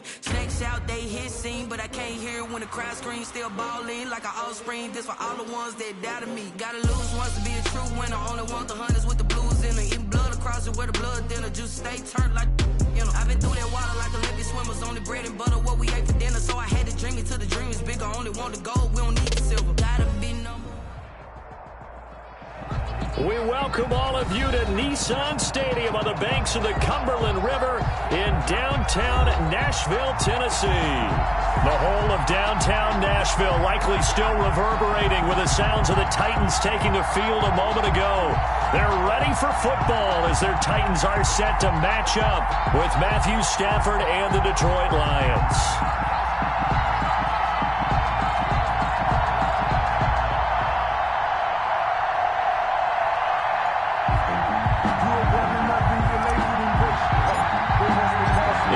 team. Snakes out, they hit scene, but I can't hear it when the crowd screams. Still ballin' like an offspring. This for all the ones that doubted me. Gotta lose once to be a true winner. Only want the hunters with the blues in it. Eating blood across it where the blood dinner. Juice stay turned like, you know. I've been through that water like Olympic swimmers. Only bread and butter, what we ate for dinner. So I had to dream it till the dream is bigger. Only want the gold, we don't need the silver. Gotta be number. We welcome all of you to Nissan Stadium on the banks of the Cumberland River in downtown Nashville, Tennessee. The whole of downtown Nashville likely still reverberating with the sounds of the Titans taking the field a moment ago. They're ready for football as their Titans are set to match up with Matthew Stafford and the Detroit Lions.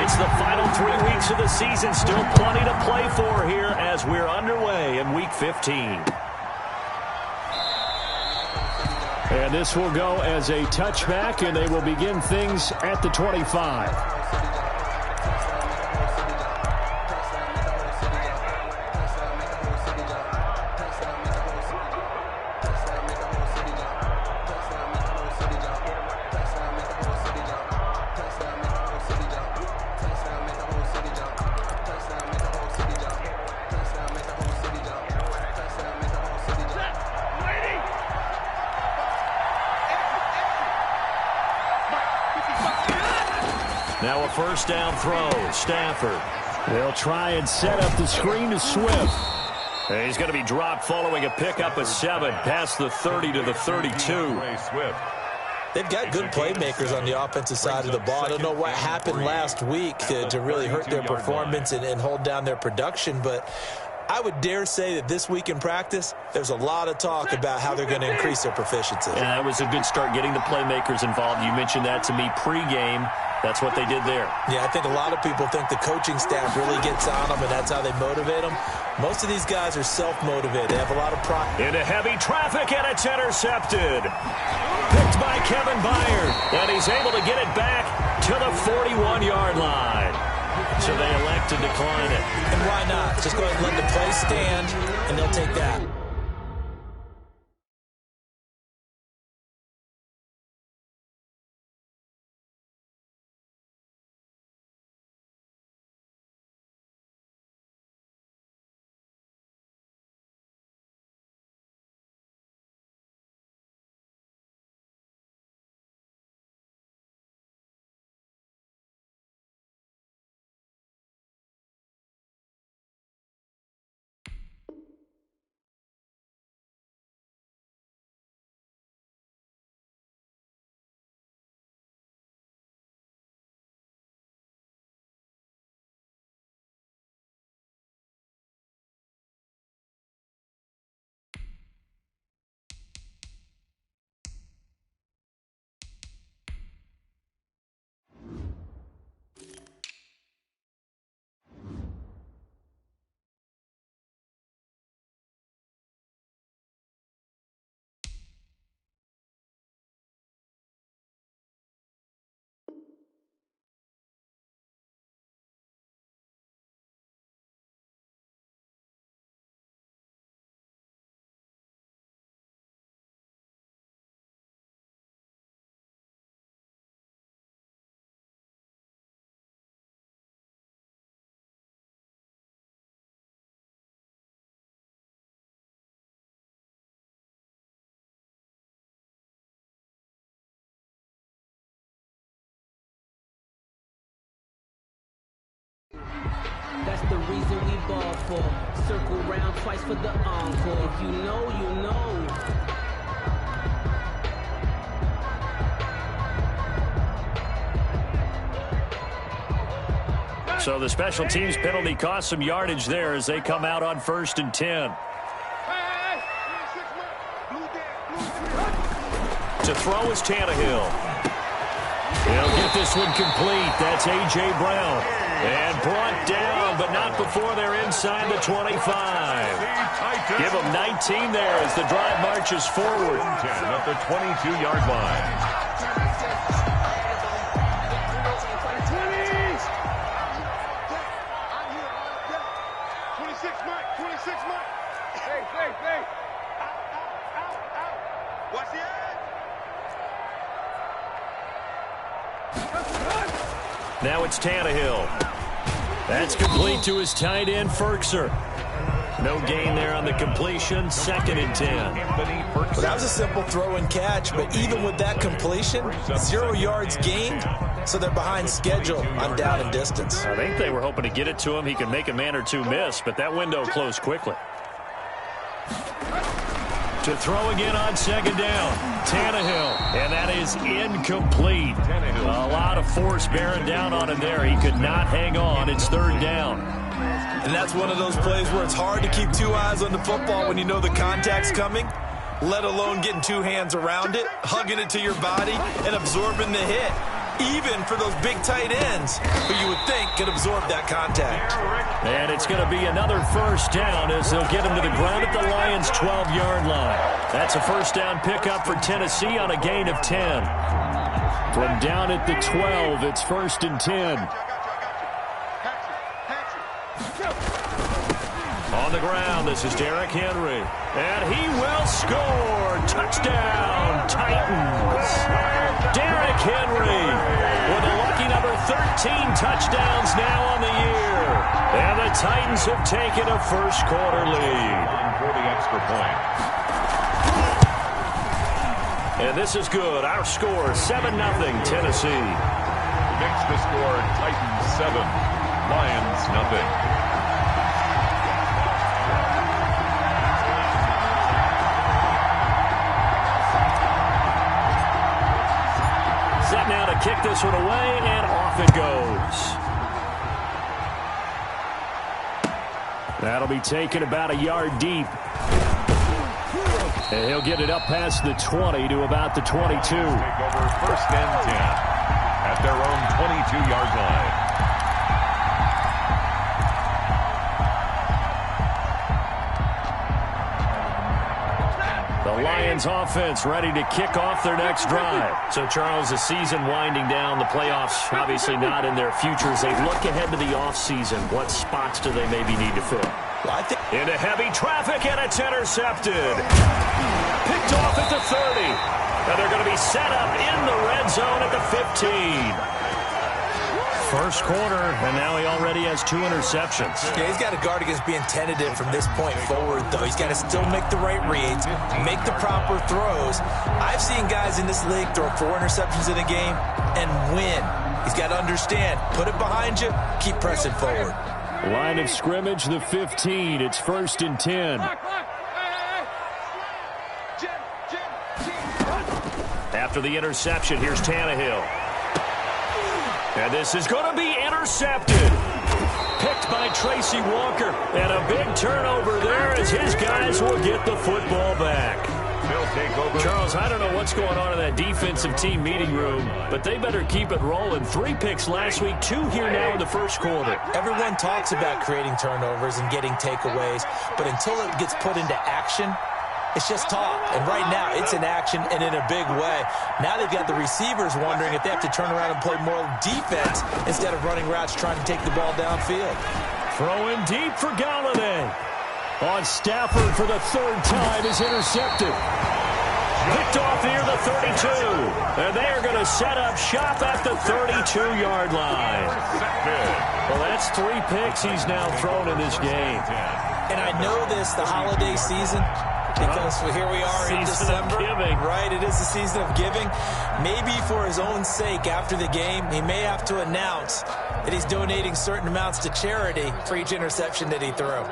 It's the final 3 weeks of the season. Still plenty to play for here as we're underway in Week 15. And this will go as a touchback, and they will begin things at the 25. Now a first down throw, Stafford. They'll try and set up the screen to Swift. And he's going to be dropped following a pickup of 7 past the 30 to the 32. They've got good playmakers on the offensive side of the ball. I don't know what happened last week to really hurt their performance and hold down their production, but I would dare say that this week in practice, there's a lot of talk about how they're going to increase their proficiency. Yeah, that was a good start getting the playmakers involved. You mentioned that to me pregame. That's what they did there. Yeah, I think a lot of people think the coaching staff really gets on them, and that's how they motivate them. Most of these guys are self-motivated. They have a lot of pride. Into heavy traffic, and it's intercepted. Picked by Kevin Byard, and he's able to get it back to the 41-yard line. So they elect to decline it. And why not? Just go ahead and let the play stand, and they'll take that. That's the reason we ball for. Circle round twice for the encore. If you know, you know. So the special teams penalty cost some yardage there as they come out on 1st and 10. To throw is Tannehill. He'll get this one complete. That's A.J. Brown. And brought down, but not before they're inside the 25. Give them 19 there as the drive marches forward. 10 at the 22-yard line. Now it's Tannehill. That's complete to his tight end, Ferkser. No gain there on the completion. 2nd and 10. Well, that was a simple throw and catch, but even with that completion, 0 yards gained, so they're behind schedule on down and distance. I think they were hoping to get it to him. He could make a man or two miss, but that window closed quickly. To throw again on 2nd down. Tannehill, and that is incomplete. A lot of force bearing down on him there. He could not hang on. It's 3rd down. And that's one of those plays where it's hard to keep 2 eyes on the football when you know the contact's coming, let alone getting 2 hands around it, hugging it to your body, and absorbing the hit. Even for those big tight ends who you would think could absorb that contact. And it's going to be another 1st down as they'll get him to the ground at the Lions' 12-yard line. That's a 1st down pickup for Tennessee on a gain of 10. From down at the 12, it's 1st and 10. On the ground, this is Derrick Henry. And he will score. Touchdown, Titans. Derrick Henry with a lucky number 13 touchdowns now on the year. And the Titans have taken a 1st quarter lead. For the extra point. And this is good. Our score, 7-0, Tennessee. Makes the score Titans 7, Lions nothing. Set now to kick this one away, and off it goes. That'll be taken about a yard deep. And he'll get it up past the 20 to about the 22. Take over 1st and 10 at their own 22-yard line. The Lions offense ready to kick off their next drive. So, Charles, the season winding down, the playoffs obviously not in their future. As they look ahead to the offseason, what spots do they maybe need to fill? Well, I think into heavy traffic, and it's intercepted. Picked off at the 30. And they're going to be set up in the red zone at the 15. 1st quarter, and now he already has 2 interceptions. Yeah, he's got to guard against being tentative from this point forward, though. He's got to still make the right reads, make the proper throws. I've seen guys in this league throw 4 interceptions in a game and win. He's got to understand, put it behind you, keep pressing forward. Line of scrimmage, the 15. It's 1st and 10. After the interception, here's Tannehill. And this is going to be intercepted. Picked by Tracy Walker. And a big turnover there as his guys will get the football back. Take over. Charles, I don't know what's going on in that defensive team meeting room, but they better keep it rolling. 3 picks last week, 2 here now in the 1st quarter. Everyone talks about creating turnovers and getting takeaways, but until it gets put into action, it's just talk. And right now, it's in action and in a big way. Now they've got the receivers wondering if they have to turn around and play more defense instead of running routes trying to take the ball downfield. Throwing deep for Galladay. On Stafford for the 3rd time is intercepted. Picked off near the 32. And they are going to set up shop at the 32-yard line. Well, that's 3 picks he's now thrown in this game. And I know this, the holiday season, because here we are in December. Right, it is the season of giving. Maybe for his own sake after the game, he may have to announce that he's donating certain amounts to charity for each interception that he threw.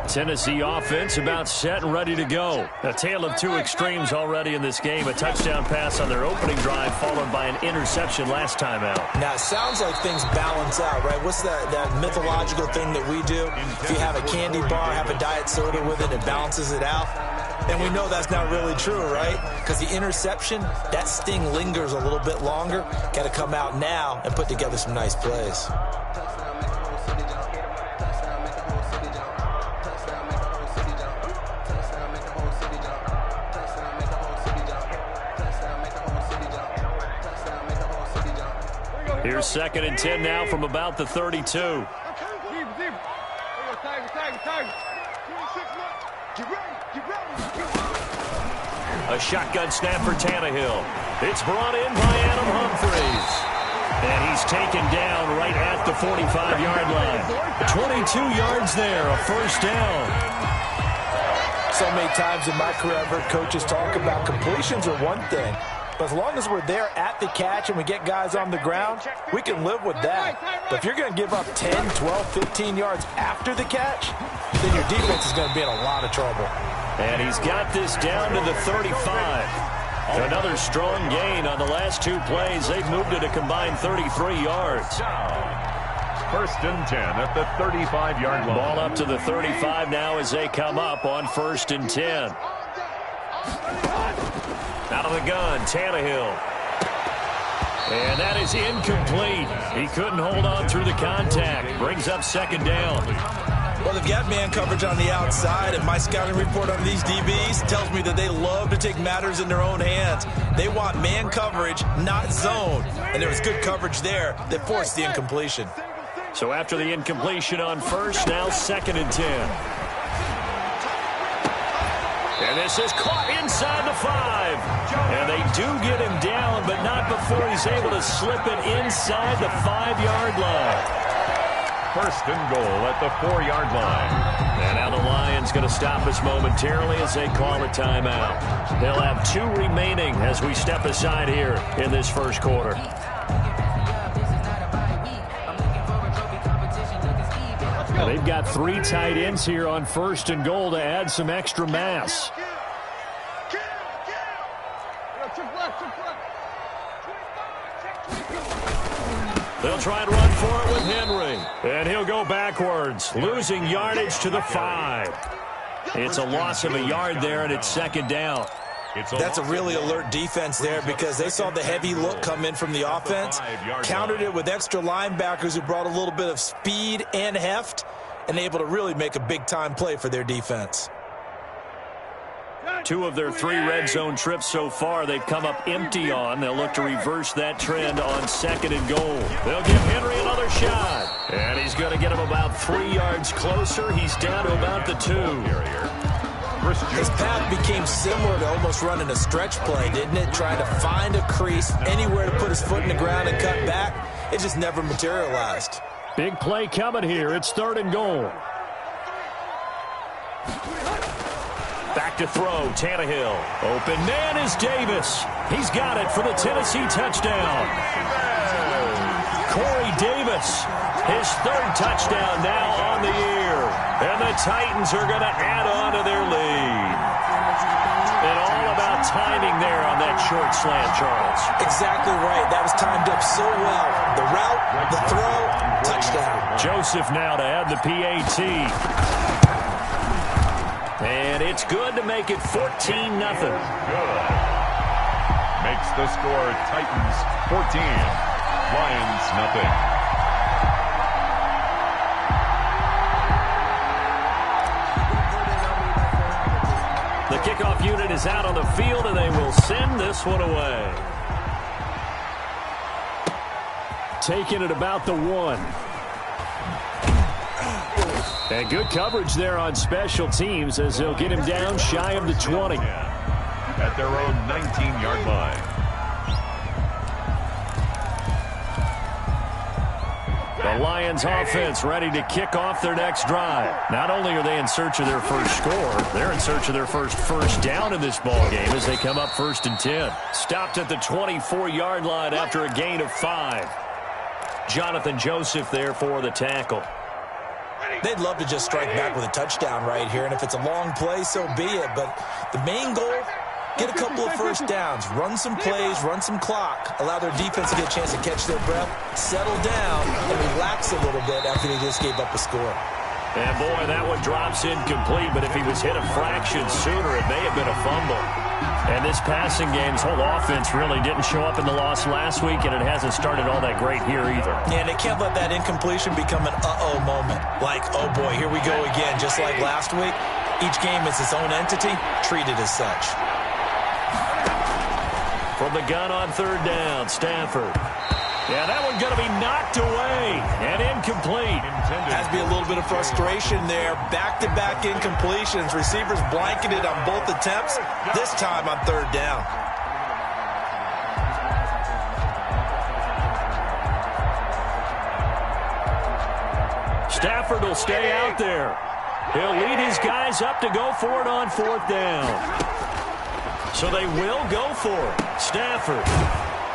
Tennessee offense about set and ready to go. A tale of 2 extremes already in this game. A touchdown pass on their opening drive followed by an interception last time out. Now, it sounds like things balance out, right? What's that mythological thing that we do? If you have a candy bar, have a diet soda with it, it balances it out. And we know that's not really true, right? Because the interception, that sting lingers a little bit longer. Got to come out now and put together some nice plays. Here's 2nd and 10 now from about the 32. A shotgun snap for Tannehill. It's brought in by Adam Humphries. And he's taken down right at the 45-yard line. 22 yards there, a first down. So many times in my career, I've heard coaches talk about completions are one thing. But as long as we're there at the catch and we get guys on the ground, we can live with that. But if you're going to give up 10, 12, 15 yards after the catch, then your defense is going to be in a lot of trouble. And he's got this down to the 35. Another strong gain on the last two plays. They've moved it a combined 33 yards. First and 10 at the 35-yard line. Ball up to the 35 now as they come up on first and 10. Out of the gun, Tannehill. And that is incomplete. He couldn't hold on through the contact. Brings up second down. Well, they've got man coverage on the outside, and my scouting report on these DBs tells me that they love to take matters in their own hands. They want man coverage, not zone. And there was good coverage there that forced the incompletion. So after the incompletion on first, now second and 10. And this is caught inside the 5. And they do get him down, but not before he's able to slip it inside the 5-yard line. First and goal at the 4-yard line. And now the Lions going to stop us momentarily as they call a timeout. They'll have 2 remaining as we step aside here in this first quarter. Now they've got 3 tight ends here on first and goal to add some extra mass. They'll try and run for it with Henry. And he'll go backwards, losing yardage to the 5. It's a loss of a yard there, and it's second down. That's a really alert defense there because they saw the heavy look come in from the offense, countered it with extra linebackers who brought a little bit of speed and heft, and able to really make a big-time play for their defense. 2 of their 3 red zone trips so far they've come up empty on. They'll look to reverse that trend on second and goal. They'll give Henry another shot. And he's going to get him about 3 yards closer. He's down to about the 2. His path became similar to almost running a stretch play, didn't it? Trying to find a crease, anywhere to put his foot in the ground and cut back. It just never materialized. Big play coming here. It's third and goal. Back to throw, Tannehill. Open man is Davis. He's got it for the Tennessee touchdown. Corey Davis, his 3rd touchdown now on the year. And the Titans are going to add on to their lead. And all about timing there on that short slant, Charles. Exactly right. That was timed up so well. The route, the throw, touchdown. Joseph now to add the PAT. And it's good to make it 14-0. Good. Makes the score Titans 14, Lions nothing. The kickoff unit is out on the field, and they will send this one away. Taking it about the 1. And good coverage there on special teams as they'll get him down shy of the 20. At their own 19-yard line. The Lions offense ready to kick off their next drive. Not only are they in search of their first score, they're in search of their first down in this ball game as they come up first and 10. Stopped at the 24-yard line after a gain of 5. Jonathan Joseph there for the tackle. They'd love to just strike back with a touchdown right here, and if it's a long play, so be it. But the main goal, get a couple of first downs, run some plays, run some clock, allow their defense to get a chance to catch their breath, settle down, and relax a little bit after they just gave up a score. And, boy, that one drops incomplete, but if he was hit a fraction sooner, it may have been a fumble. And this passing game's whole offense really didn't show up in the loss last week, and it hasn't started all that great here either. Yeah, and they can't let that incompletion become an uh-oh moment. Like, oh, boy, here we go again, just like last week. Each game is its own entity, treated as such. From the gun on third down, Stafford. Yeah, that one's going to be knocked away and incomplete. Has to be a little bit of frustration there. Back-to-back incompletions. Receivers blanketed on both attempts, this time on third down. Stafford will stay out there. He'll lead his guys up to go for it on 4th down. So they will go for it. Stafford.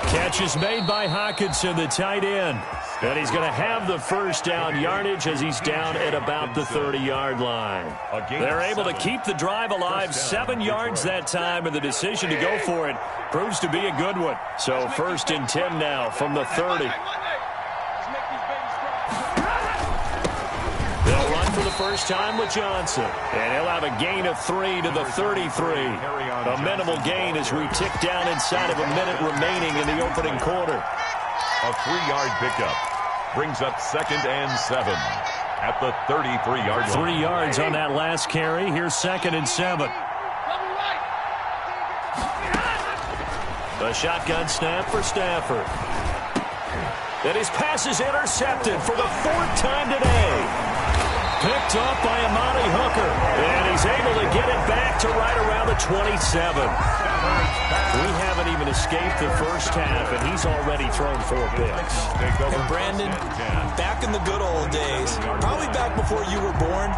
Catch is made by Hockenson, the tight end. And he's going to have the first down yardage as he's down at about the 30-yard line. They're able to keep the drive alive, 7 yards that time, and the decision to go for it proves to be a good one. So 1st and 10 now from the 30. They'll run for the first time with Johnson. And he'll have a gain of 3 to the 33. A minimal gain as we tick down inside of a minute remaining in the opening quarter. A 3-yard pickup brings up 2nd and 7 at the 33-yard line. 3 yards on that last carry. Here's 2nd and 7. A shotgun snap for Stafford. And his pass is intercepted for the 4th time today. Picked off by Amani Hooker. And he's able to get it back to right around the 27. We haven't even escaped the first half, and he's already thrown 4 picks. And Brandon, back in the good old days, probably back before you were born,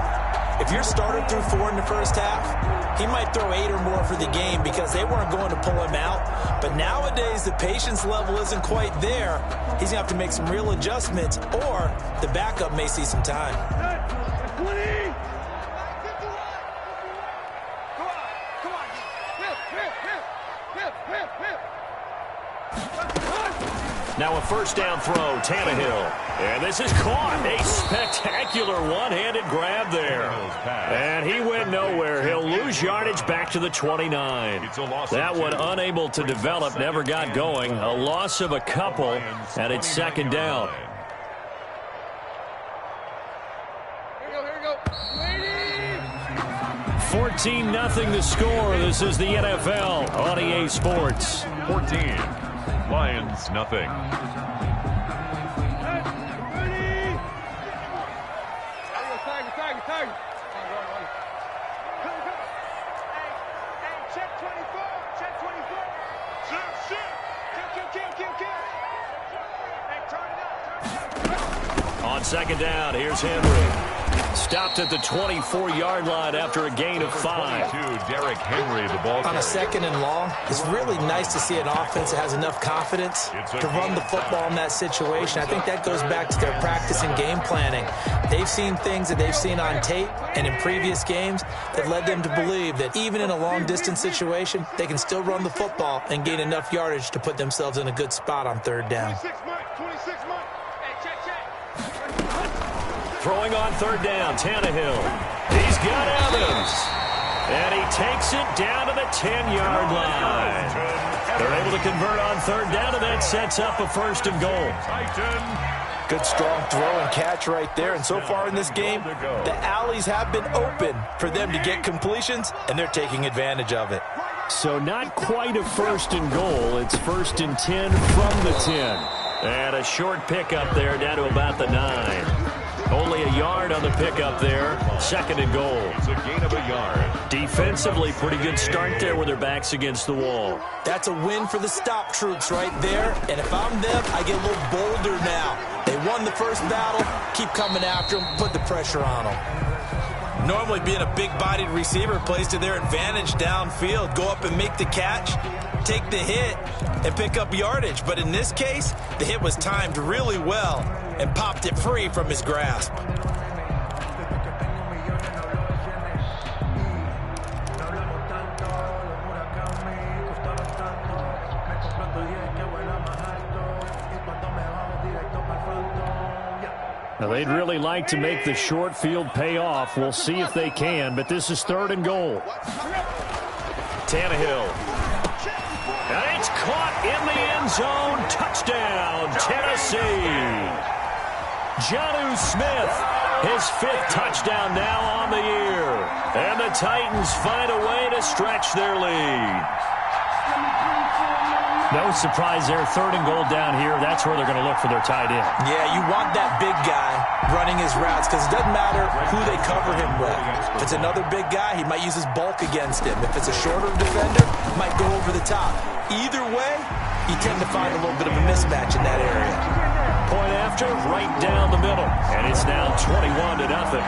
if your starter threw 4 in the first half, he might throw 8 or more for the game because they weren't going to pull him out. But nowadays, the patience level isn't quite there. He's going to have to make some real adjustments, or the backup may see some time. Now a first down throw, Tannehill. And this is caught. A spectacular one-handed grab there. And he went nowhere. He'll lose yardage back to the 29. That one unable to develop, never got going. A loss of a couple, and it's 2nd down. 14-0 the score. This is the NFL on EA Sports. 14. Lions, nothing. On 2nd down, here's Henry. Stopped at the 24-yard line after a gain of 5. Derrick Henry, the ball on a 2nd and long, it's really nice to see an offense that has enough confidence to run the football in that situation. I think that goes back to their practice and game planning. They've seen things that they've seen on tape and in previous games that led them to believe that even in a long-distance situation, they can still run the football and gain enough yardage to put themselves in a good spot on 3rd down. Throwing on 3rd down, Tannehill. He's got Evans. And he takes it down to the 10-yard line. They're able to convert on 3rd down, and that sets up a 1st and goal. Good strong throw and catch right there. And so far in this game, the alleys have been open for them to get completions, and they're taking advantage of it. So not quite a 1st and goal. It's 1st and 10 from the 10. And a short pickup there down to about the 9. Only a yard on the pickup there. 2nd and goal. It's a gain of a yard. Defensively, pretty good start there with their backs against the wall. That's a win for the stop troops right there. And if I'm them, I get a little bolder now. They won the first battle. Keep coming after them. Put the pressure on them. Normally being a big-bodied receiver plays to their advantage downfield. Go up and make the catch, take the hit, and pick up yardage. But in this case, the hit was timed really well and popped it free from his grasp. Now they'd really like to make the short field pay off. We'll see if they can, but this is 3rd and goal. Tannehill. And it's caught in the end zone. Touchdown, Tennessee. Jonnu Smith, his 5th touchdown now on the year. And the Titans find a way to stretch their lead. No surprise there, 3rd and goal down here. That's where they're going to look for their tight end. Yeah, you want that big guy running his routes because it doesn't matter who they cover him with. If it's another big guy, he might use his bulk against him. If it's a shorter defender, he might go over the top. Either way, you tend to find a little bit of a mismatch in that area. point after, right down the middle. And it's now 21-0. Nothing.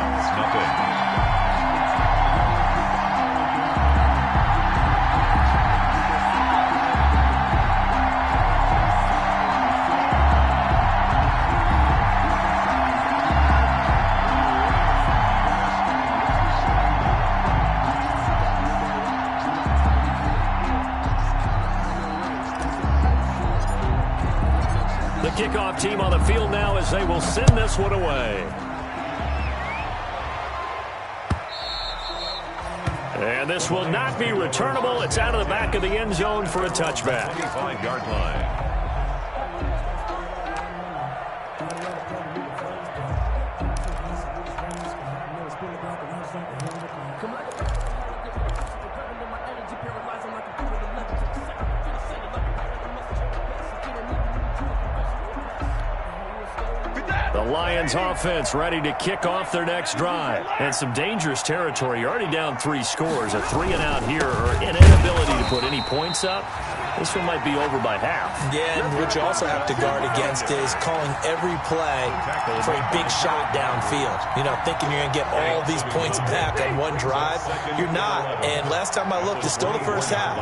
The kickoff team on the field now as they will send this one away. And this will not be returnable. It's out of the back of the end zone for a touchback. 25-yard line. The Lions offense ready to kick off their next drive. And some dangerous territory. You're already down 3 scores. A 3-and-out here or an inability to put any points up. This one might be over by half. Yeah, and what you also have to guard against is calling every play for a big shot downfield. You know, thinking you're going to get all these points back on one drive. You're not. And last time I looked, it's still the first half.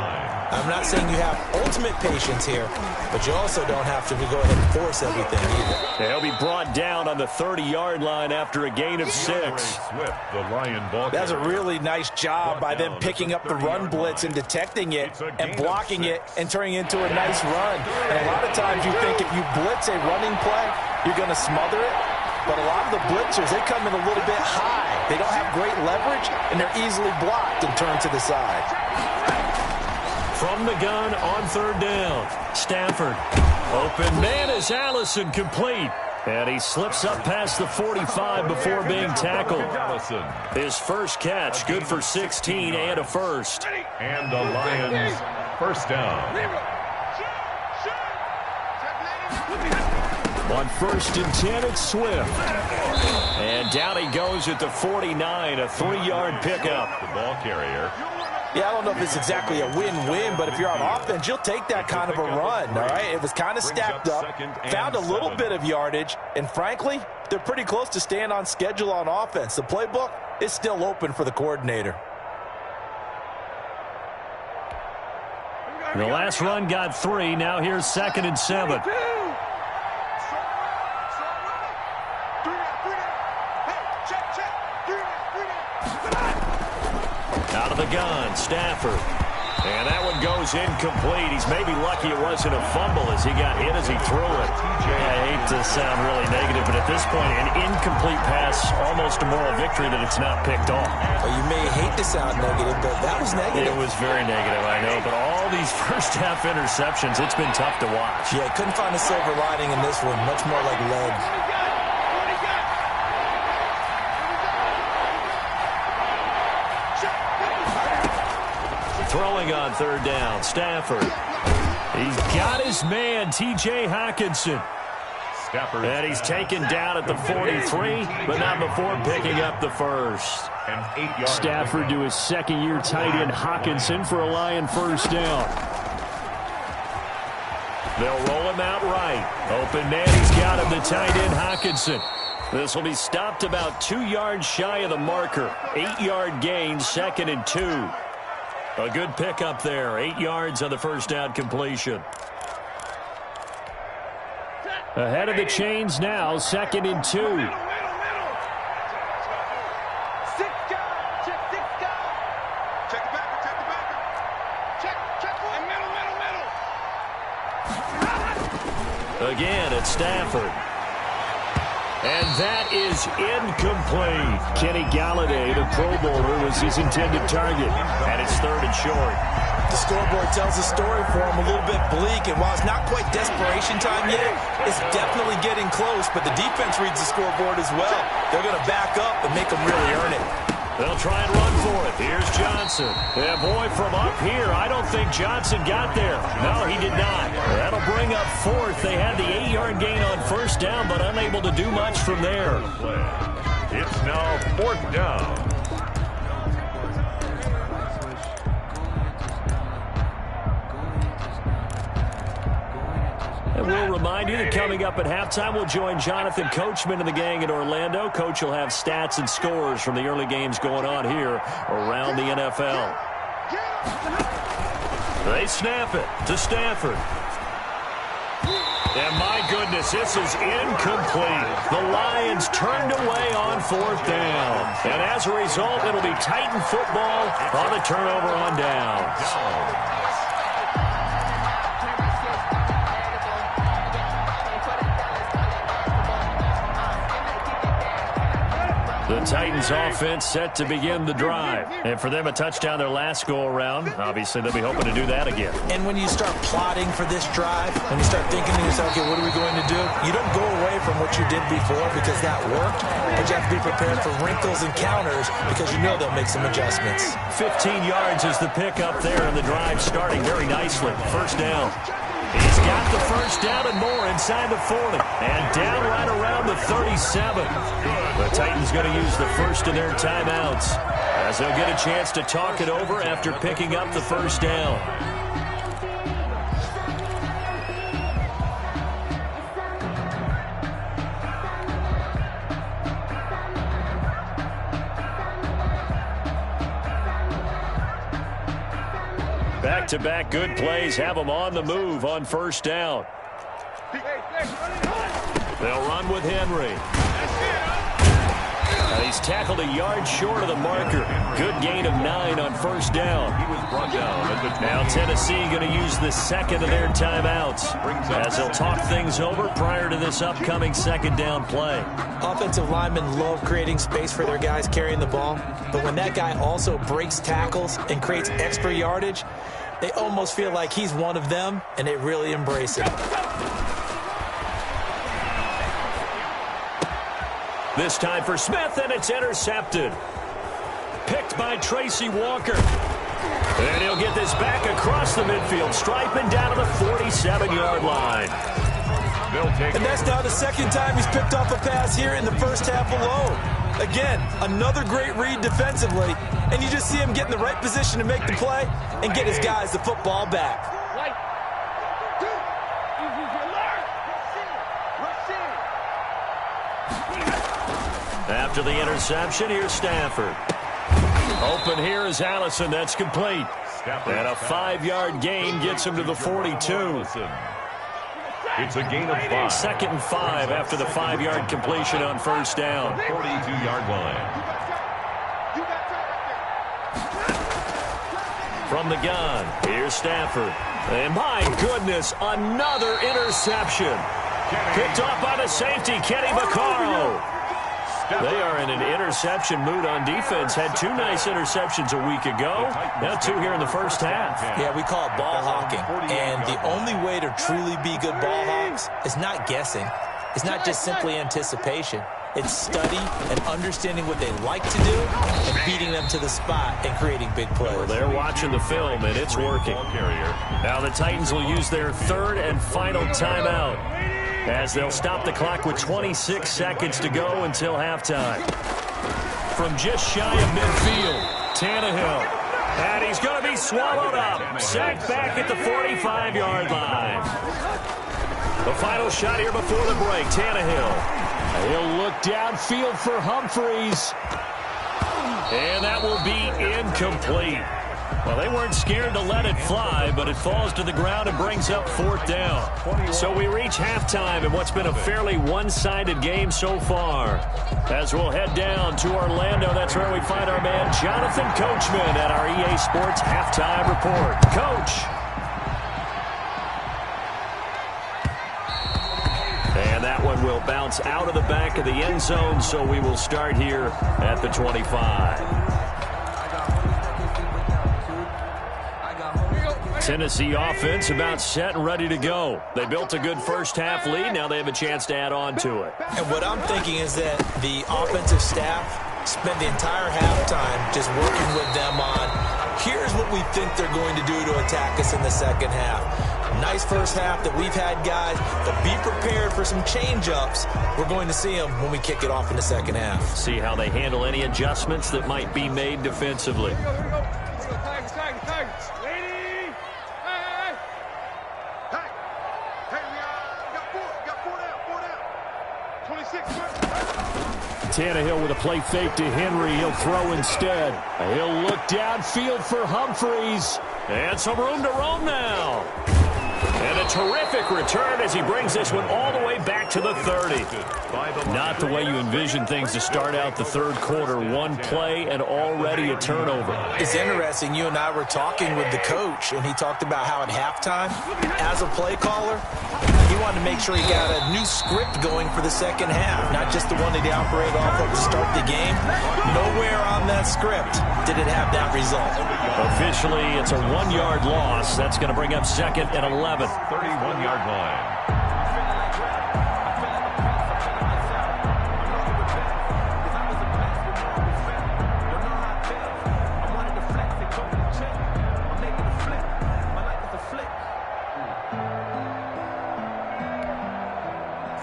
I'm not saying you have ultimate patience here, but you also don't have to go ahead and force everything either. They'll be brought down on the 30-yard line after a gain of 6. That's a really nice job by them picking up the run blitz and detecting it and blocking it and turning it into a nice run. And a lot of times you think if you blitz a running play, you're going to smother it. But a lot of the blitzers, they come in a little bit high. They don't have great leverage, and they're easily blocked and turned to the side. From the gun on 3rd down, Stafford. Open man is Allison, complete. And he slips up past the 45 before being tackled. His first catch, good for 16 and a first. And the Lions first down. On 1st and 10, it's Swift. And down he goes at the 49, a 3-yard pickup. The ball carrier. Yeah, I don't know if it's exactly a win-win, but if you're on offense, you'll take that kind of a run, all right? It was kind of stacked up, found a little bit of yardage, and frankly, they're pretty close to staying on schedule on offense. The playbook is still open for the coordinator. The last run got 3. Now here's 2nd and 7. Out of the gun, Stafford. And that one goes incomplete. He's maybe lucky it wasn't a fumble as he got hit as he threw it. I hate to sound really negative, but at this point, an incomplete pass, almost a moral victory that it's not picked off. Well, you may hate to sound negative, but that was negative. It was very negative, I know. But all these first-half interceptions, it's been tough to watch. Yeah, couldn't find a silver lining in this one. Much more like lead. Throwing on 3rd down, Stafford. He's got his man, T.J. Hockenson. And he's taken down at the 43, but not before picking up the first. Stafford to his 2nd-year tight end, Hockenson, for a Lion first down. They'll roll him out right. Open man, he's got him, the tight end, Hockenson. This will be stopped about 2 yards shy of the marker. 8-yard gain, 2nd and 2. A good pickup there. 8 yards on the first down completion. Ahead of the chains now, 2nd and 2. Again, it's Stafford. And that is incomplete. Kenny Galladay, the Pro Bowler, was his intended target. And it's 3rd and short. The scoreboard tells the story for him, a little bit bleak. And while it's not quite desperation time yet, it's definitely getting close. But the defense reads the scoreboard as well. They're going to back up and make them really earn it. They'll try and run for it. Here's Johnson. Yeah, boy, from up here, I don't think Johnson got there. No, he did not. That'll bring up 4th. They had the 8-yard gain on first down, but unable to do much from there. It's now 4th down. we'll remind you that coming up at halftime, we'll join Jonathan Coachman and the gang in Orlando. Coach will have stats and scores from the early games going on here around the NFL. They snap it to Stafford. And my goodness, this is incomplete. The Lions turned away on 4th down. And as a result, it'll be Titan football on the turnover on downs. The Titans offense set to begin the drive. And for them, a touchdown their last go-around. Obviously, they'll be hoping to do that again. And when you start plotting for this drive, when you start thinking to yourself, okay, what are we going to do? You don't go away from what you did before because that worked, but you have to be prepared for wrinkles and counters because you know they'll make some adjustments. 15 yards is the pickup there, and the drive starting very nicely. First down. He's got the first down and more inside the 40. And down right around the 37. The Titans going to use the first of their timeouts as they'll get a chance to talk it over after picking up the first down. Back-to-back good plays have them on the move on first down. They'll run with Henry. He's tackled a yard short of the marker. Good gain of 9 on first down. Now Tennessee going to use the second of their timeouts as they'll talk things over prior to this upcoming second down play. Offensive linemen love creating space for their guys carrying the ball, but when that guy also breaks tackles and creates extra yardage, they almost feel like he's one of them, and they really embrace it. This time for Smith, and it's intercepted. Picked by Tracy Walker. And he'll get this back across the midfield, striping down to the 47-yard line. And that's now the second time he's picked off a pass here in the first half alone. Again, another great read defensively, and you just see him get in the right position to make the play and get his guys the football back. After the interception, here's Stafford. Open here is Allison. That's complete. And a 5-yard gain gets him to the 42. It's a gain of 5. Second and 5 after the 5-yard completion on first down. 42-yard line. From the gun, here's Stafford. And my goodness, another interception. Picked off by the safety, Kenny Vaccaro. They are in an interception mood on defense. Had 2 nice interceptions a week ago. Now 2 here in the first half. Yeah, we call it ball hawking. And the only way to truly be good ball hawks is not guessing. It's not just simply anticipation. It's study and understanding what they like to do and beating them to the spot and creating big plays. Well, they're watching the film, and it's working. Now the Titans will use their third and final timeout as they'll stop the clock with 26 seconds to go until halftime. From just shy of midfield, Tannehill. And he's going to be swallowed up. Sacked back at the 45-yard line. The final shot here before the break, Tannehill. He'll look downfield for Humphreys. And that will be incomplete. Well, they weren't scared to let it fly, but it falls to the ground and brings up 4th down. So we reach halftime in what's been a fairly one-sided game so far. As we'll head down to Orlando, that's where we find our man Jonathan Coachman at our EA Sports Halftime Report. Coach. And that one will bounce out of the back of the end zone, so we will start here at the 25. Tennessee offense about set and ready to go. They built a good first half lead. Now they have a chance to add on to it. And what I'm thinking is that the offensive staff spent the entire halftime just working with them on, here's what we think they're going to do to attack us in the second half. Nice first half that we've had, guys, but be prepared for some change-ups. We're going to see them when we kick it off in the second half. See how they handle any adjustments that might be made defensively. Tannehill with a play fake to Henry. He'll throw instead. He'll look downfield for Humphreys. And some room to roam now. And a terrific return as he brings this one all the way back to the 30. Not the way you envision things to start out the third quarter. One play and already a turnover. It's interesting. You and I were talking with the coach, and he talked about how at halftime, as a play caller, he wanted to make sure he got a new script going for the second half, not just the one that he operated off of to start the game. Nowhere on that script did it have that result. Officially, it's a 1-yard loss. That's going to bring up second and 11. 31-yard line.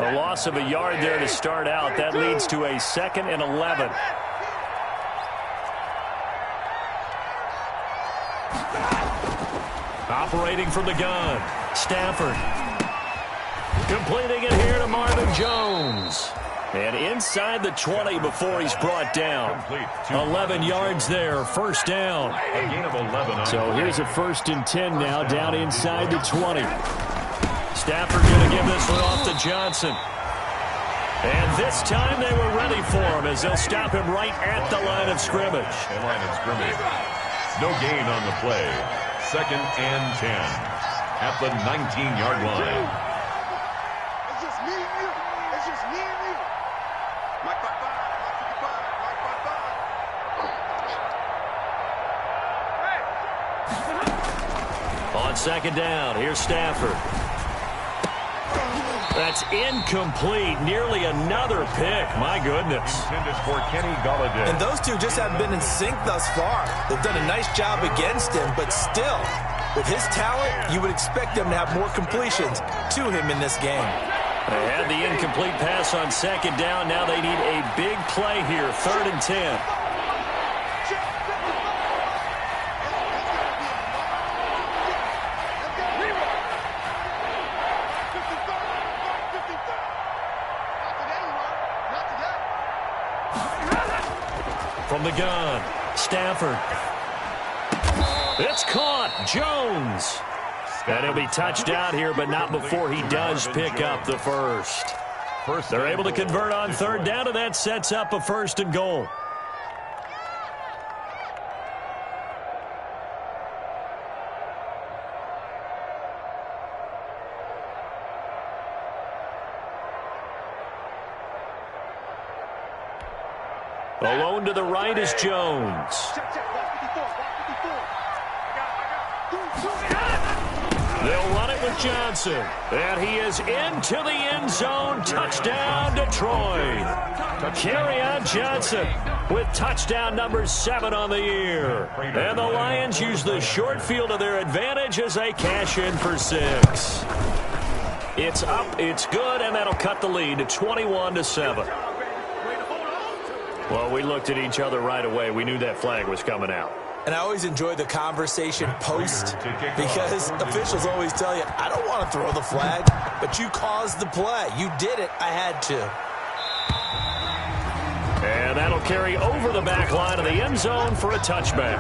A loss of a yard there to start out. That leads to a second and 11. Operating from the gun, Stafford. Completing it here to Marvin Jones. And inside the 20 before he's brought down. 11 yards there, first down. A gain of 11. So here's a 1st and 10 now, down inside the 20. Stafford going to give this one off to Johnson. And this time they were ready for him as they'll stop him right at the line of scrimmage. No gain on the play. 2nd and 10 at the 19-yard line. It's just me and you. It's just me and you. Mike 55. On 2nd down, here's Stafford. That's incomplete. Nearly another pick. My goodness. Intended for Kenny Golladay. And those two just haven't been in sync thus far. They've done a nice job against him, but still, with his talent, you would expect them to have more completions to him in this game. They had the incomplete pass on 2nd down. Now they need a big play here. 3rd and 10. From the gun, Stafford. It's caught. Jones. And he'll be touched out here, but not before he does pick up the first. They're able to convert on 3rd down, and that sets up a 1st and goal. Alone to the right is Jones. They'll run it with Johnson. And he is into the end zone. Touchdown, Detroit. Kerryon Johnson with touchdown number 7 on the year. And the Lions use the short field to their advantage as they cash in for 6. It's up, it's good, and that'll cut the lead to 21-7. Well, we looked at each other right away. We knew that flag was coming out. And I always enjoy the conversation post because officials always tell you, I don't want to throw the flag, but you caused the play. You did it. I had to. And that'll carry over the back line of the end zone for a touchback.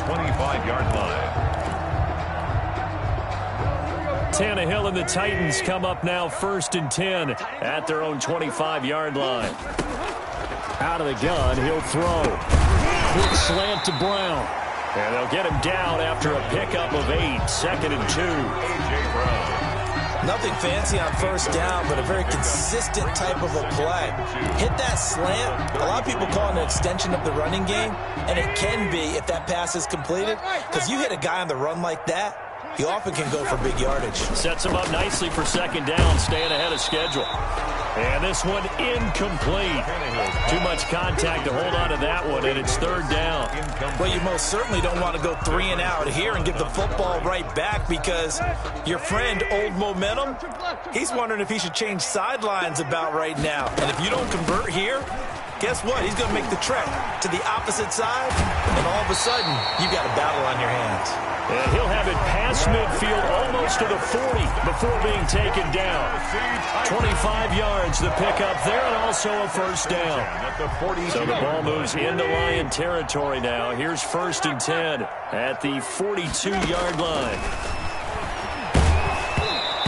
25-yard line. Tannehill and the Titans come up now 1st and 10 at their own 25-yard line. Out of the gun, he'll throw. Quick slant to Brown. And they'll get him down after a pickup of 8. 2nd and 2. A.J. Brown. Nothing fancy on 1st down, but a very consistent type of a play. Hit that slant. A lot of people call it an extension of the running game, and it can be if that pass is completed, because you hit a guy on the run like that, he often can go for big yardage. Sets him up nicely for 2nd down, staying ahead of schedule. And this one incomplete. Too much contact to hold on to that one, and it's 3rd down. Well, you most certainly don't want to go 3 and out here and give the football right back because your friend, Old Momentum, he's wondering if he should change sidelines about right now. And if you don't convert here, guess what? He's going to make the trek to the opposite side, and all of a sudden, you've got a battle on your hands. And he'll have it past midfield almost to the 40 before being taken down. 25 yards the pickup there, and also a first down. So the ball moves into Lion territory now. Here's 1st and 10 at the 42-yard line.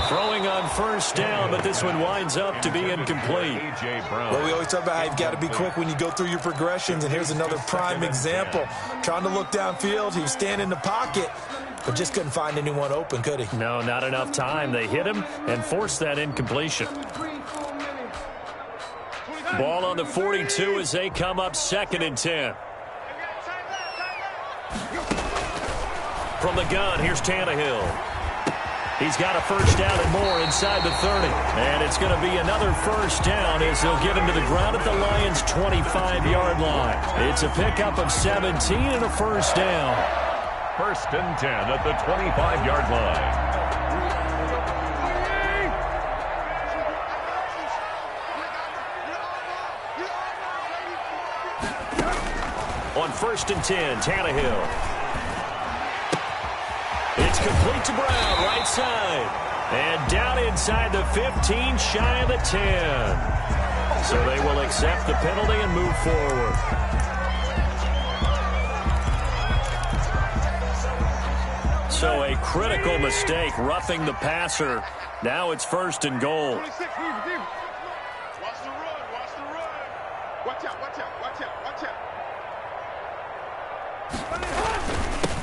Throwing on first down, but this one winds up to be incomplete. Well, we always talk about how you've got to be quick when you go through your progressions, and here's another prime example. Trying to look downfield, he was standing in the pocket, but just couldn't find anyone open, could he? No, not enough time. They hit him and forced that incompletion. Ball on the 42 as they come up 2nd and 10. From the gun, here's Tannehill. He's got a first down and more inside the 30. And it's going to be another first down as they'll get him to the ground at the Lions' 25-yard line. It's a pickup of 17 and a first down. 1st and 10 at the 25-yard line. On 1st and 10, Tannehill. It's complete to Brown, right side. And down inside the 15, shy of the 10. So they will accept the penalty and move forward. So a critical mistake, roughing the passer. Now it's 1st and goal. Watch the run, watch the run. Watch out.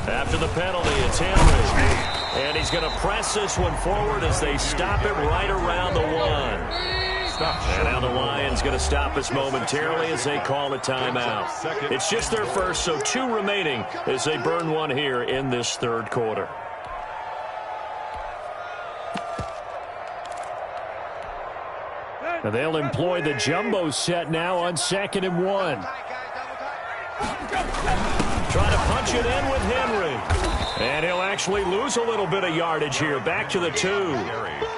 After the penalty, it's Henry. And he's going to press this one forward as they stop it right around the 1. And now the Lions going to stop us momentarily as they call a timeout. It's just their first, so 2 remaining as they burn one here in this 3rd quarter. Now they'll employ the jumbo set now on 2nd and 1. Trying to punch it in with Henry. And he'll actually lose a little bit of yardage here. Back to the 2.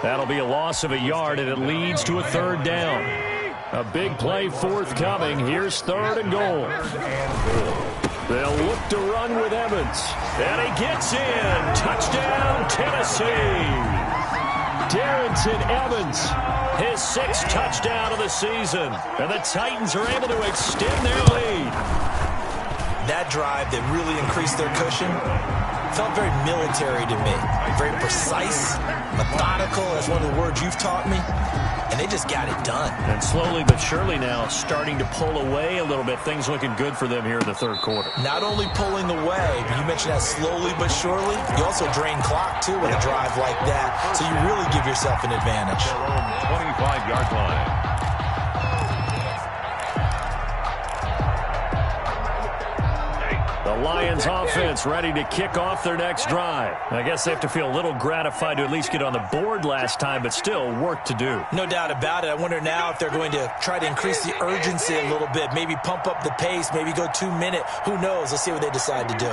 That'll be a loss of a yard, and it leads to a 3rd down. A big play forthcoming. Here's 3rd and goal. They'll look to run with Evans. And he gets in. Touchdown, Tennessee. Darrington Evans, his 6th touchdown of the season. And the Titans are able to extend their lead. That drive that really increased their cushion felt very military to me. Very precise, methodical, that's one of the words you've taught me. And they just got it done. And slowly but surely now starting to pull away a little bit. Things looking good for them here in the 3rd quarter. Not only pulling away, but you mentioned that slowly but surely. You also drain clock, too, with a drive like that. So you really give yourself an advantage. 25-yard line. The Lions offense ready to kick off their next drive. I guess they have to feel a little gratified to at least get on the board last time, but still work to do. No doubt about it. I wonder now if they're going to try to increase the urgency a little bit, maybe pump up the pace, maybe go 2-minute. Who knows? Let's see what they decide to do.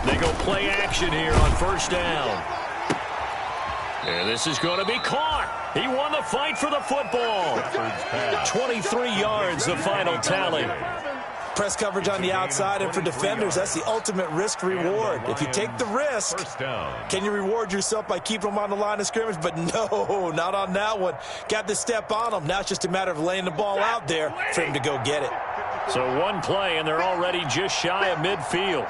They go play action here on 1st down. And this is going to be caught. He won the fight for the football. 23 yards, the final tally. Press coverage on the outside, and for defenders, that's the ultimate risk-reward. If you take the risk, can you reward yourself by keeping them on the line of scrimmage? But no, not on that one. Got to step on them. Now it's just a matter of laying the ball out there for him to go get it. So 1 play, and they're already just shy of midfield.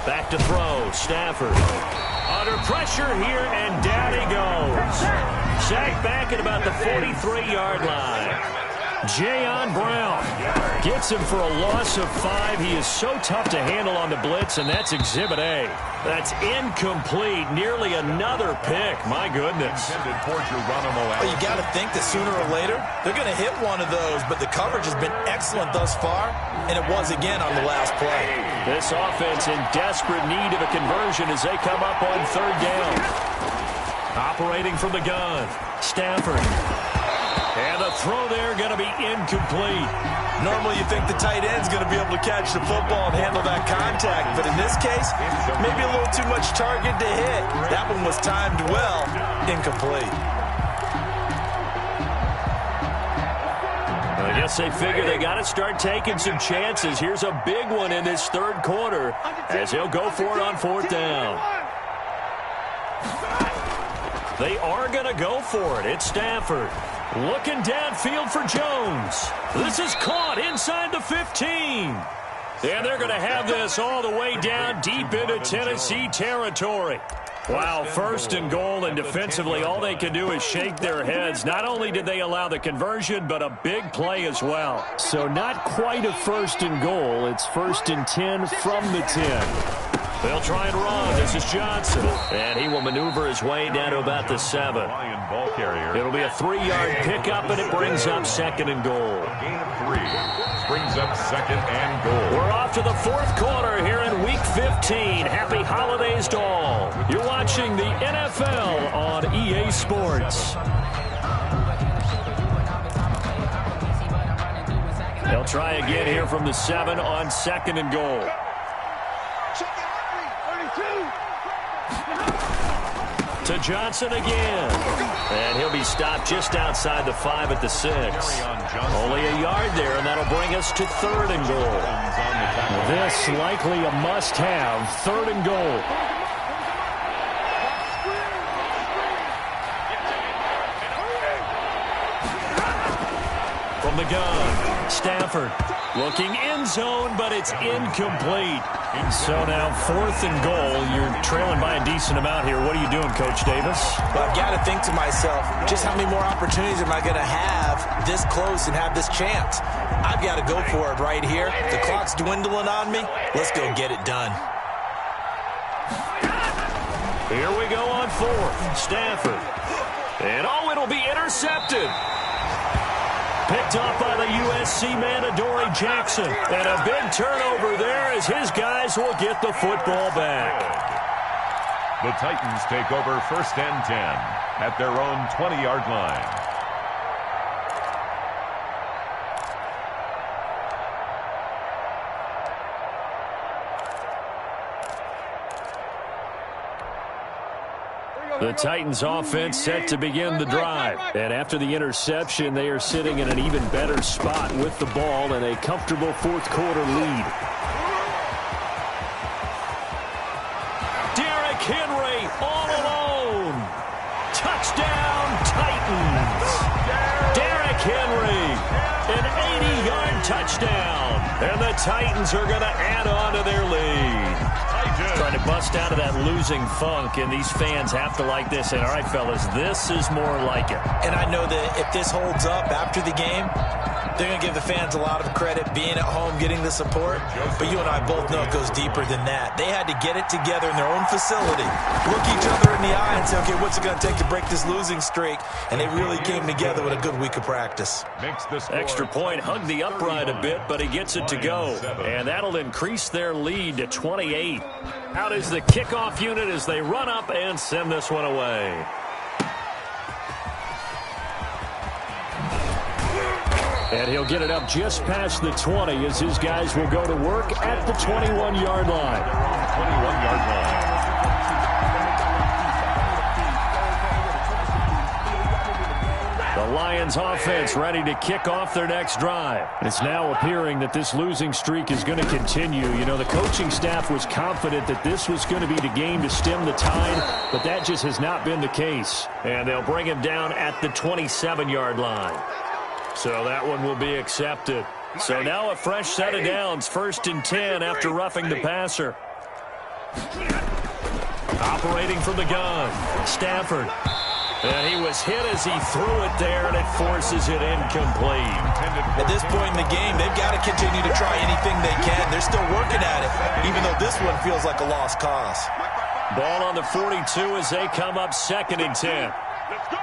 Back to throw, Stafford. Under pressure here, and down he goes. Sacked back at about the 43-yard line. Jayon Brown gets him for a loss of 5. He is so tough to handle on the blitz, and that's Exhibit A. That's incomplete. Nearly another pick. My goodness. Well, you got to think that sooner or later they're going to hit one of those, but the coverage has been excellent thus far, and it was again on the last play. This offense in desperate need of a conversion as they come up on 3rd down. Operating from the gun, Stafford. And the throw there going to be incomplete. Normally you think the tight end's going to be able to catch the football and handle that contact, but in this case, maybe a little too much target to hit. That one was timed well, incomplete. I guess guess they figure they got to start taking some chances. Here's a big one in this third quarter as he'll go for it on fourth down. They are going to go for it. It's Stafford. Looking downfield for Jones. This is caught inside the 15. And they're going to have this all the way down deep into Tennessee territory. Wow, first and goal, and defensively all they can do is shake their heads. Not only did they allow the conversion, but a big play as well. So not quite a first and goal. It's first and 10 from the 10. They'll try and run. This is Johnson. And he will maneuver his way down to about the 7. It'll be a 3-yard pickup, and it brings up second and goal. Gain of 3. Brings up second and goal. We're off to the fourth quarter here in Week 15. Happy holidays to all. You're watching the NFL on EA Sports. They'll try again here from the 7 on second and goal. To Johnson again. And he'll be stopped just outside the 5 at the 6. Only a yard there, and that'll bring us to third and goal. This likely a must-have, third and goal. From the gun, Stafford looking end zone, but it's incomplete. So now fourth and goal. You're trailing by a decent amount here. What are you doing, Coach Davis? Well, I've got to think to myself, just how many more opportunities am I going to have this close and have this chance? I've got to go for it right here. The clock's dwindling on me. Let's go get it done. Here we go on fourth. Stafford. And it'll be intercepted. Picked off by the USC man, Adoree Jackson. And a big turnover there as his guys will get the football back. The Titans take over first and 10 at their own 20-yard line. The Titans offense set to begin the drive. And after the interception, they are sitting in an even better spot with the ball and a comfortable fourth quarter lead. Derrick Henry all alone. Touchdown Titans. Derrick Henry, an 80-yard touchdown. And the Titans are going to add on to their lead. Trying to bust out of that losing funk, and these fans have to like this. And all right, fellas, this is more like it. And I know that if this holds up after the game, they're going to give the fans a lot of credit being at home, getting the support. But you and I both know it goes deeper than that. They had to get it together in their own facility, look each other in the eye and say, okay, what's it going to take to break this losing streak? And they really came together with a good week of practice. Extra point, hugged the upright a bit, but he gets it to go. And that'll increase their lead to 28. Out is the kickoff unit as they run up and send this one away. And he'll get it up just past the 20 as his guys will go to work at the 21-yard line. 21-yard line. The Lions offense ready to kick off their next drive. It's now appearing that this losing streak is going to continue. You know, the coaching staff was confident that this was going to be the game to stem the tide, but that just has not been the case. And they'll bring him down at the 27-yard line. So that one will be accepted. So now a fresh set of downs, first and 10 after roughing the passer. Operating from the gun, Stafford. And he was hit as he threw it there, and it forces it incomplete. At this point in the game, they've got to continue to try anything they can. They're still working at it, even though this one feels like a lost cause. Ball on the 42 as they come up second and 10. Let's go.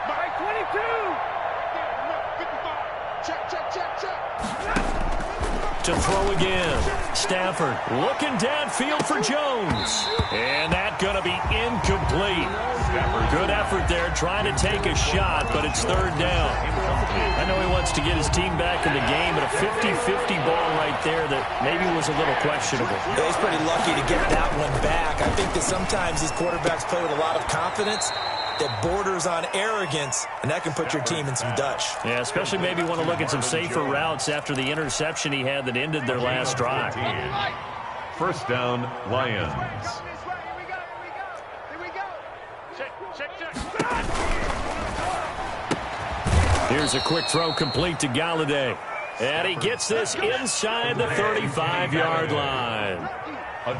By 22. To throw again. Stafford looking downfield for Jones. And that going to be incomplete. Good effort there trying to take a shot, but it's third down. I know he wants to get his team back in the game, but a 50-50 ball right there that maybe was a little questionable. Yeah, he's pretty lucky to get that one back. I think that sometimes these quarterbacks play with a lot of confidence, that borders on arrogance, and that can put your team in some Dutch. Yeah, especially maybe want to look at some safer routes after the interception he had that ended their last drive. First down, Lions. Here's a quick throw complete to Galladay. And he gets this inside the 35-yard line.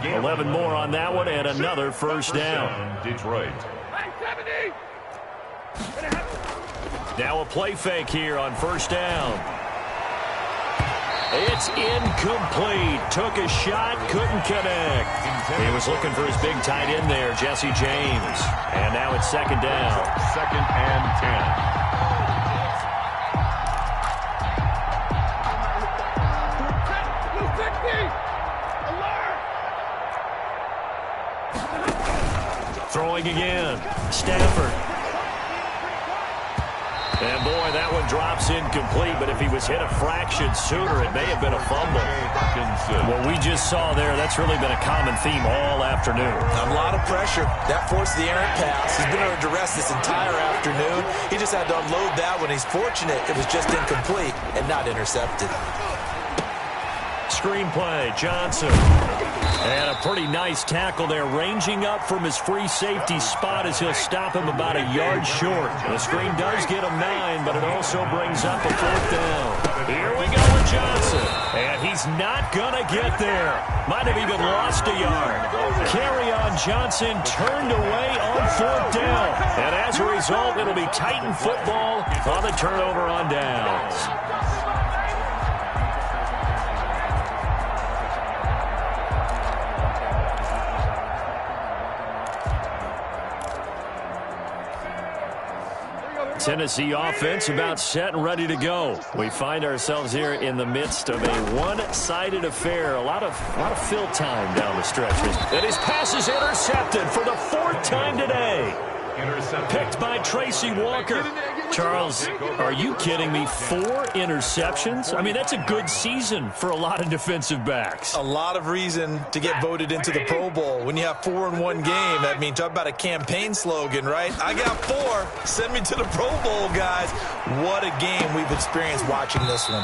11 more on that one and another first down. Detroit. Now a play fake here on first down. It's incomplete. Took a shot, couldn't connect. He was looking for his big tight end there, Jesse James. And now it's second down. Second and 10. Throwing again. Stafford. And boy, that one drops incomplete, but if he was hit a fraction sooner, it may have been a fumble. What we just saw there, that's really been a common theme all afternoon. A lot of pressure. That forced the errant pass. He's been under duress this entire afternoon. He just had to unload that one. He's fortunate it was just incomplete and not intercepted. Screenplay, Johnson. And a pretty nice tackle there, ranging up from his free safety spot as he'll stop him about a yard short. The screen does get him 9, but it also brings up a fourth down. Here we go with Johnson. And he's not going to get there. Might have even lost a yard. Carry on Johnson turned away on fourth down. And as a result, it'll be Titan football on the turnover on downs. Tennessee offense about set and ready to go. We find ourselves here in the midst of a one-sided affair. A lot of fill time down the stretches. And his pass is intercepted for the 4th time today. Picked by Tracy Walker. Charles, are you kidding me? 4 interceptions? I mean, that's a good season for a lot of defensive backs. A lot of reason to get voted into the Pro Bowl. When you have 4 in one game, I mean, talk about a campaign slogan, right? I got 4. Send me to the Pro Bowl, guys. What a game we've experienced watching this one.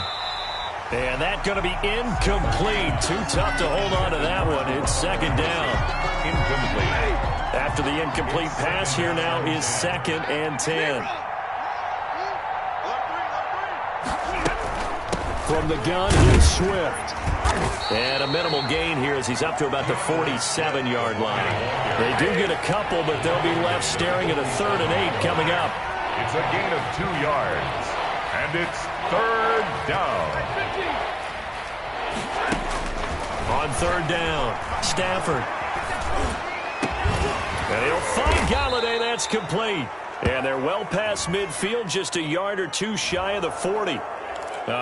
And that's going to be incomplete. Too tough to hold on to that one. It's second down. Incomplete. After the incomplete pass, here now is second and 10. From the gun, here's Swift. And a minimal gain here as he's up to about the 47-yard line. They do get a couple, but they'll be left staring at a 3rd and 8 coming up. It's a gain of 2 yards. And it's 3rd down. On 3rd down, Stafford. And he'll find Galladay. That's complete. And they're well past midfield, just a yard or 2 shy of the 40.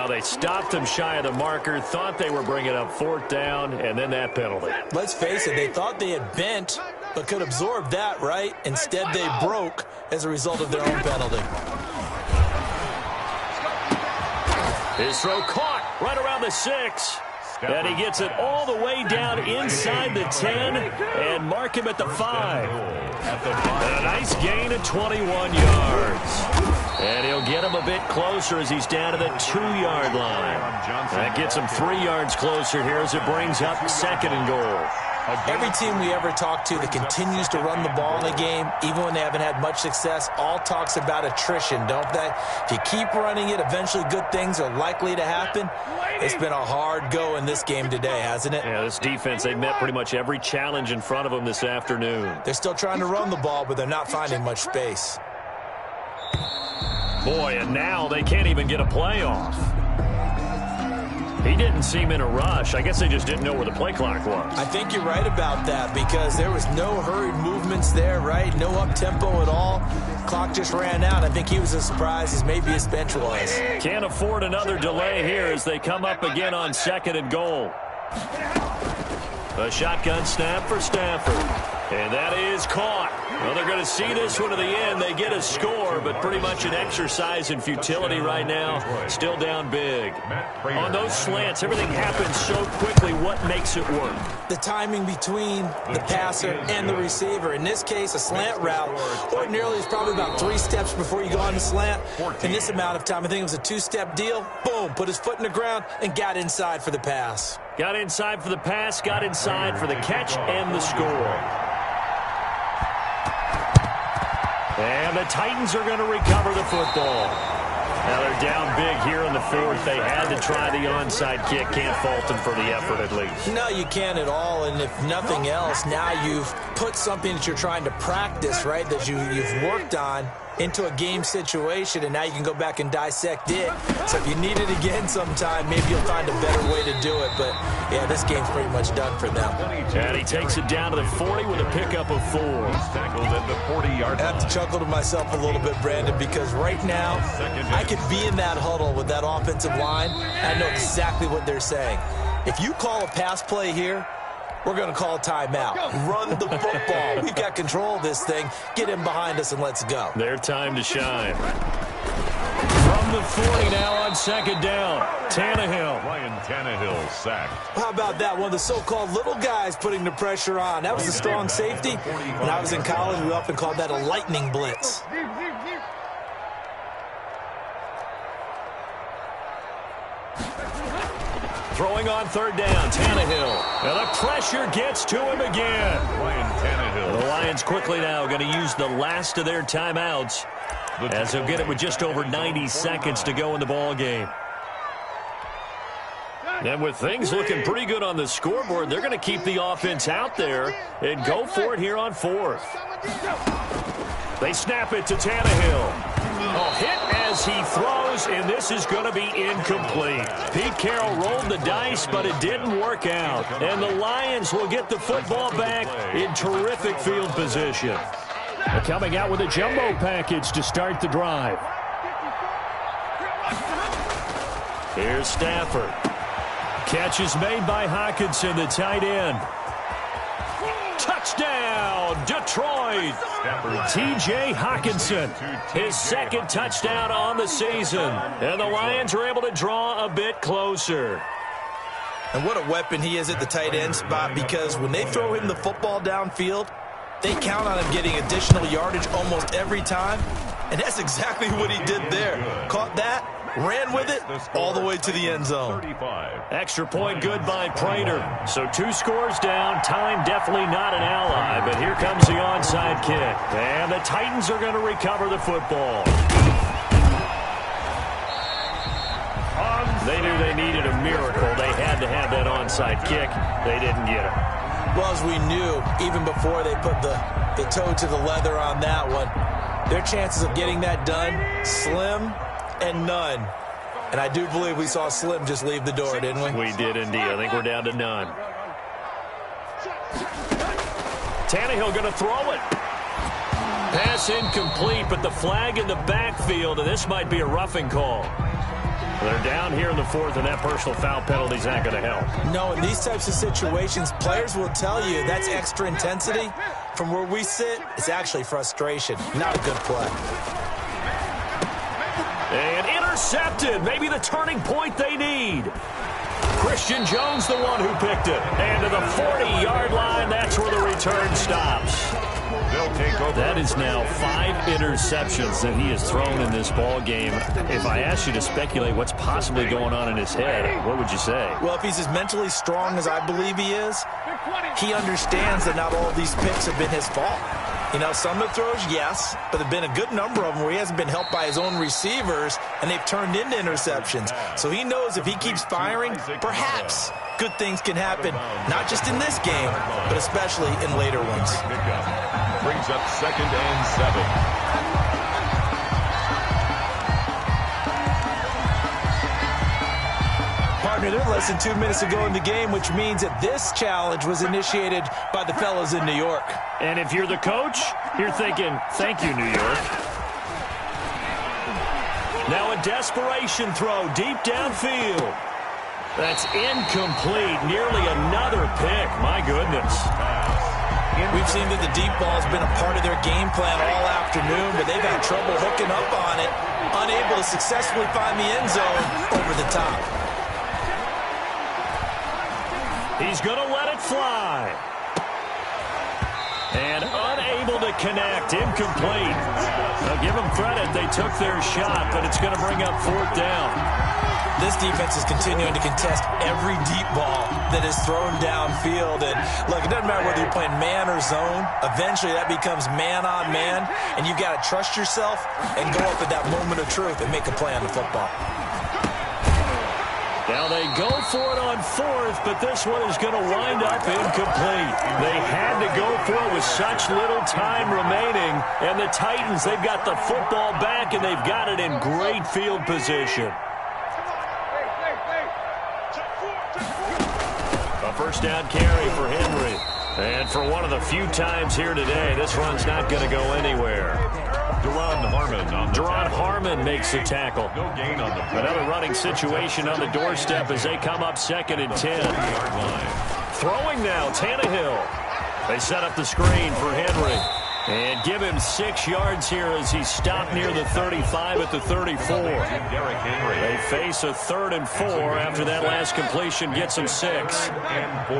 They stopped him shy of the marker, thought they were bringing up 4th down, and then that penalty. Let's face it, they thought they had bent, but could absorb that, right? Instead, they broke as a result of their own penalty. His throw caught right around the 6. And he gets it all the way down inside the 10 and mark him at the 5. And a nice gain of 21 yards. And he'll get him a bit closer as he's down to the 2-yard line. That gets him 3 yards closer here as it brings up second and goal. Every team we ever talk to that continues to run the ball in a game, even when they haven't had much success, all talks about attrition, don't they? If you keep running it, eventually good things are likely to happen. It's been a hard go in this game today, hasn't it? Yeah, this defense, they've met pretty much every challenge in front of them this afternoon. They're still trying to run the ball, but they're not finding much space. Boy, and now they can't even get a play off. He didn't seem in a rush. I guess they just didn't know where the play clock was. I think you're right about that because there was no hurried movements there, right? No up-tempo at all. Clock just ran out. I think he was as surprised as maybe his bench was. Can't afford another delay here as they come up again on second and goal. A shotgun snap for Stafford. And that is caught. Well, they're going to see this one to the end. They get a score, but pretty much an exercise in futility right now. Still down big. On those slants, everything happens so quickly. What makes it work? The timing between the passer and the receiver. In this case, a slant route ordinarily is probably about 3 steps before you go on the slant. In this amount of time, I think it was a 2-step deal. Boom, put his foot in the ground and got inside for the pass. Got inside for the pass, got inside for the catch and the score. And the Titans are going to recover the football. Now they're down big here in the fourth. They had to try the onside kick. Can't fault them for the effort at least. No, you can't at all. And if nothing else, now you've put something that you're trying to practice, right, that you've worked on into a game situation, and now you can go back and dissect it. So if you need it again sometime, maybe you'll find a better way to do it. But, yeah, this game's pretty much done for them. And he takes it down to the 40 with a pickup of 4. Tackled at the 40-yard line. I have to chuckle to myself a little bit, Brandon, because right now I could be in that huddle with that offensive line. I know exactly what they're saying. If you call a pass play here, we're going to call timeout. Run the football. We've got control of this thing. Get him behind us and let's go. Their time to shine. From the 40 now on second down. Tannehill. Ryan Tannehill sacked. How about that? One of the so-called little guys putting the pressure on. That was a strong safety. When I was in college, we often called that a lightning blitz. Throwing on third down, Tannehill. And the pressure gets to him again. Ryan Tannehill. The Lions quickly now going to use the last of their timeouts as they'll get it with just over 90 seconds to go in the ball game. And with things looking pretty good on the scoreboard, they're going to keep the offense out there and go for it here on fourth. They snap it to Tannehill. A hit as he throws, and this is going to be incomplete. Pete Carroll rolled the dice, but it didn't work out. And the Lions will get the football back in terrific field position. They're coming out with a jumbo package to start the drive. Here's Stafford. Catch is made by Hockenson, the tight end. Touchdown, Detroit. T.J. Hockenson, his second touchdown on the season. And the Lions are able to draw a bit closer. And what a weapon he is at the tight end spot, because when they throw him the football downfield, they count on him getting additional yardage almost every time. And that's exactly what he did there. Caught that, ran with it, all the way to the end zone. Extra point good by Prater. So 2 scores down. Time definitely not an ally, but here comes the onside kick. And the Titans are going to recover the football. They knew they needed a miracle. They had to have that onside kick. They didn't get it. Well, as we knew, even before they put the toe to the leather on that one, their chances of getting that done, slim and none. And I do believe we saw Slim just leave the door, didn't we? We did indeed. I think we're down to none. Tannehill going to throw it. Pass incomplete, but the flag in the backfield, and this might be a roughing call. They're down here in the fourth, and that personal foul penalty is not going to help. No, in these types of situations, players will tell you that's extra intensity. From where we sit, it's actually frustration. Not a good play. And intercepted. Maybe the turning point they need. Christian Jones, the one who picked it. And to the 40-yard line, that's where the return stops. They'll take over. That is now 5 interceptions that he has thrown in this ball game. If I asked you to speculate what's possibly going on in his head, what would you say? Well, if he's as mentally strong as I believe he is, he understands that not all of these picks have been his fault. You know, some of the throws, yes, but there have been a good number of them where he hasn't been helped by his own receivers, and they've turned into interceptions. So he knows if he keeps firing, perhaps good things can happen, not just in this game, but especially in later ones. Brings up 2nd and 7. Partner, they're less than 2 minutes ago in the game, which means that this challenge was initiated by the fellas in New York. And if you're the coach, you're thinking, thank you, New York. Now a desperation throw deep downfield. That's incomplete. Nearly another pick. My goodness. We've seen that the deep ball has been a part of their game plan all afternoon, but they've had trouble hooking up on it, unable to successfully find the end zone over the top. He's going to let it fly. And unable to connect. Incomplete. Now give them credit. They took their shot, but it's going to bring up 4th down. This defense is continuing to contest every deep ball that is thrown downfield. And look, it doesn't matter whether you're playing man or zone. Eventually that becomes man on man, and you got to trust yourself and go up at that moment of truth and make a play on the football. Now they go for it on 4th, but this one is going to wind up incomplete. They had to go for it with such little time remaining. And the Titans, they've got the football back, and they've got it in great field position. A first down carry for Henry. And for one of the few times here today, this run's not going to go anywhere. Duron Harmon makes the tackle. No gain on the play. Another running situation on the doorstep as they come up 2nd and 10. Throwing now, Tannehill. They set up the screen for Henry. And give him 6 yards here as he's stopped near the 35 at the 34. They face a 3rd and 4 after that last completion gets him 6. And 4.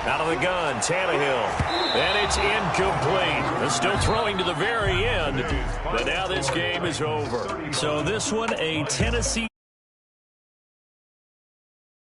Out of the gun, Tannehill. And it's incomplete. They're still throwing to the very end. But now this game is over. So this one, a Tennessee